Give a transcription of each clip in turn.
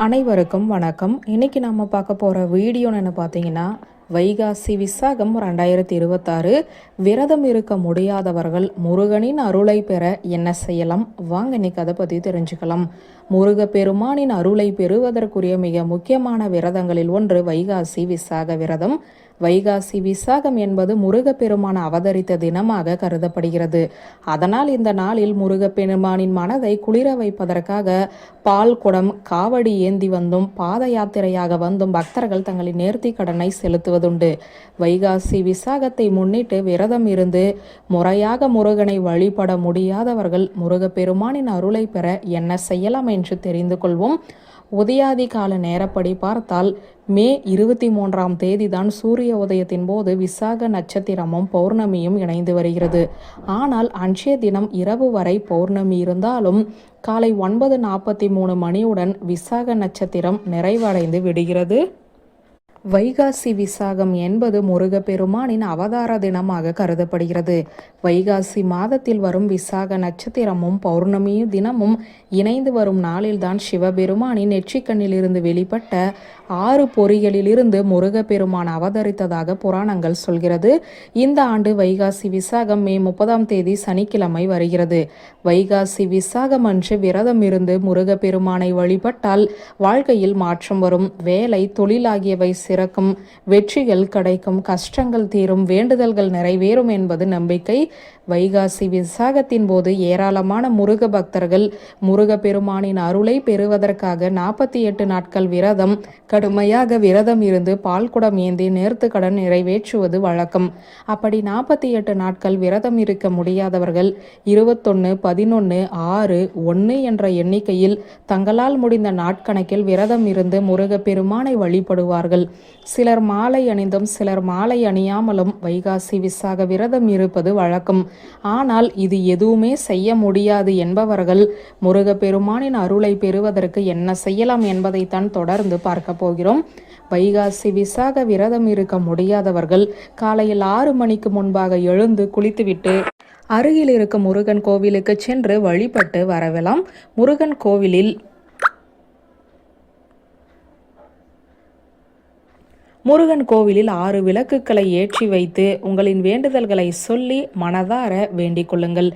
அனைவருக்கும் வணக்கம். இன்னைக்கு நம்ம பார்க்க போகிற வீடியோன்னு பார்த்தீங்கன்னா, வைகாசி விசாகம் 2026 விரதம் இருக்க முடியாதவர்கள் முருகனின் அருளை பெற என்ன செய்யலாம்? வாங்க இன்னைக்கு அதை பற்றி தெரிஞ்சுக்கலாம். முருகப்பெருமானின் அருளை பெறுவதற்குரிய மிக முக்கியமான விரதங்களில் ஒன்று வைகாசி விசாக விரதம். வைகாசி விசாகம் என்பது முருகப்பெருமான் அவதரித்த தினமாக கருதப்படுகிறது. அதனால் இந்த நாளில் முருகப்பெருமானின் மனதை குளிர வைப்பதற்காக பால் குடம், காவடி ஏந்தி வந்தும் பாத யாத்திரையாக வந்தும் பக்தர்கள் தங்களின் நேர்த்தி கடனை செலுத்துவதுண்டு. வைகாசி விசாகத்தை முன்னிட்டு விரதம் இருந்து முறையாக முருகனை வழிபட முடியாதவர்கள் முருகப்பெருமானின் அருளை பெற என்ன செய்யலாம் என்று தெரிந்து கொள்வோம். உதயாதி கால நேரப்படி பார்த்தால் மே 23ஆம் தேதி தான் சூரிய உதயத்தின் போது விசாக நட்சத்திரமும் பௌர்ணமியும் இணைந்து வருகிறது. ஆனால் அன்றைய தினம் இரவு வரை பௌர்ணமி இருந்தாலும் காலை 9:43 மணியுடன் விசாக நட்சத்திரம் நிறைவடைந்து விடுகிறது. வைகாசி விசாகம் என்பது முருகப்பெருமானின் அவதார தினமாக கருதப்படுகிறது. வைகாசி மாதத்தில் வரும் விசாக நட்சத்திரமும் பௌர்ணமி தினமும் இணைந்து வரும் நாளில்தான் சிவபெருமானின் நெற்றிக்கண்ணிலிருந்து வெளிப்பட்ட 6 பொறிகளிலிருந்து முருகப்பெருமான் அவதரித்ததாக புராணங்கள் சொல்கிறது. இந்த ஆண்டு வைகாசி விசாகம் மே 30ஆம் தேதி சனிக்கிழமை வருகிறது. வைகாசி விசாகம் அன்று விரதம் இருந்து முருகப்பெருமானை வழிபட்டால் வாழ்க்கையில் மாற்றம் வரும், வேலை, தொழில் ஆகியவை சிறக்கும், வெற்றிகள் கிடைக்கும், கஷ்டங்கள் தீரும், வேண்டுதல்கள் நிறைவேறும் என்பது நம்பிக்கை. வைகாசி விசாகத்தின் போது ஏராளமான முருக பக்தர்கள் முருகப்பெருமானின் அருளை பெறுவதற்காக 48 நாட்கள் விரதம் கடுமையாக விரதம் இருந்து பால்குடம் ஏந்தி நேர்த்து கடன் நிறைவேற்றுவது வழக்கம். அப்படி 48 நாட்கள் விரதம் இருக்க முடியாதவர்கள் 21, 11, 6, 1 என்ற எண்ணிக்கையில் தங்களால் முடிந்த நாட்கணக்கில் விரதம் இருந்து முருகப்பெருமானை வழிபடுவார்கள். சிலர் மாலை அணிந்தும் சிலர் மாலை அணியாமலும் வைகாசி விசாக விரதம் இருப்பது வழக்கம். ஆனால் இது எதுவுமே செய்ய முடியாது என்பவர்கள் முருகப்பெருமானின் அருளை பெறுவதற்கு என்ன செய்யலாம் என்பதைத்தான் தொடர்ந்து பார்க்க போகிறோம். வைகாசி விசாக விரதம் இருக்க முடியாதவர்கள் காலையில் 6 மணிக்கு முன்பாக எழுந்து குளித்துவிட்டு அருகில் இருக்கும் முருகன் கோவிலுக்கு சென்று வழிபட்டு வரலாம். முருகன் கோவிலில் முருகன் கோவிலில் 6 விளக்குகளை ஏற்றி வைத்து உங்களின் வேண்டுதல்களை சொல்லி மனதார வேண்டிக் கொள்ளுங்கள்.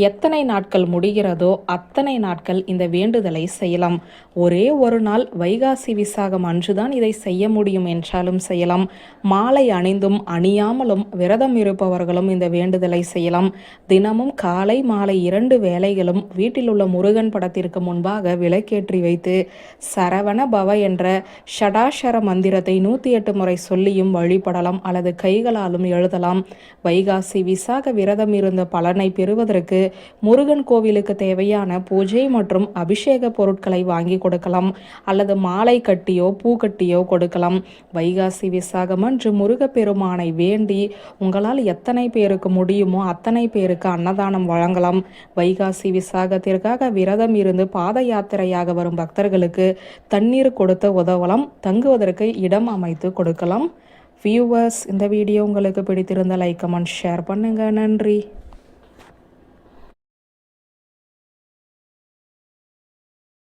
எத்தனை நாட்கள் முடிகிறதோ அத்தனை நாட்கள் இந்த வேண்டுதலை செய்யலாம். ஒரே ஒரு நாள் வைகாசி விசாகம் அன்றுதான் இதை செய்ய முடியும் என்றாலும் செய்யலாம். மாலை அணிந்தும் அணியாமலும் விரதம் இருப்பவர்களும் இந்த வேண்டுதலை செய்யலாம். தினமும் காலை மாலை 2 வேளைகளும் வீட்டில் உள்ள முருகன் படத்திற்கு முன்பாக விளக்கேற்றி வைத்து சரவண பவ என்ற ஷடாஷர மந்திரத்தை 108 முறை சொல்லியும் வழிபடலாம் அல்லது கைகளாலும் எழுதலாம். வைகாசி விசாக விரதம் இருந்த பலனை பெறுவதற்கு முருகன் கோவிலுக்கு தேவையான பூஜை மற்றும் அபிஷேக பொருட்களை வாங்கி கொடுக்கலாம் அல்லது மாலை கட்டியோ பூ கட்டியோ கொடுக்கலாம். வைகாசி விசாகம் அன்று முருகப்பெருமானை வேண்டி உங்களால் எத்தனை பேருக்கு முடியுமோ அத்தனை பேருக்கு அன்னதானம் வழங்கலாம். வைகாசி விசாகத்திற்காக விரதம் இருந்து பாத யாத்திரையாக வரும் பக்தர்களுக்கு தண்ணீர் கொடுத்து உதவலாம். தங்குவதற்கு இடம் அமைத்து கொடுக்கலாம். வியூவர்ஸ், இந்த வீடியோ உங்களுக்கு பிடித்திருந்த லைக், கமெண்ட், ஷேர் பண்ணுங்க. நன்றி.